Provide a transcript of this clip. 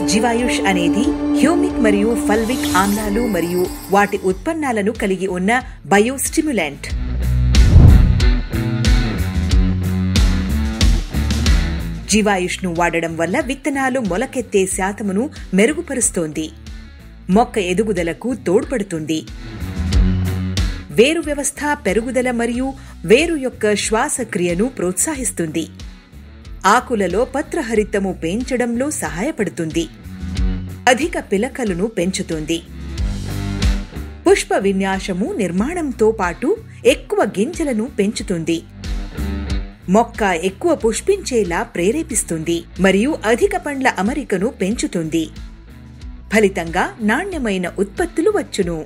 జీవాయుష్ అనేది హ్యూమిక్ మరియు ఫల్విక్ ఆమ్లాలు మరియు వాటి ఉత్పన్నాలను కలిగి ఉన్న బయోస్టిమ్యులెంట్. జీవాయుష్ను వాడడం వల్ల విత్తనాలు మొలకెత్తే శాతమును మెరుగుపరుస్తోంది, మొక్క ఎదుగుదలకు తోడ్పడుతుంది, వేరు వ్యవస్థ పెరుగుదల మరియు వేరు యొక్క శ్వాసక్రియను ప్రోత్సహిస్తుంది, ఆకులలో పత్రహరితము పెంచడంలో సహాయపడుతుంది, అధిక పిలకలను పెంచుతుంది, పుష్ప విన్యాసము నిర్మాణంతో పాటు ఎక్కువ గింజలను పెంచుతుంది, మొక్క ఎక్కువ పుష్పించేలా ప్రేరేపిస్తుంది మరియు అధిక పండ్ల అమరికను పెంచుతుంది. ఫలితంగా నాణ్యమైన ఉత్పత్తులు వచ్చును.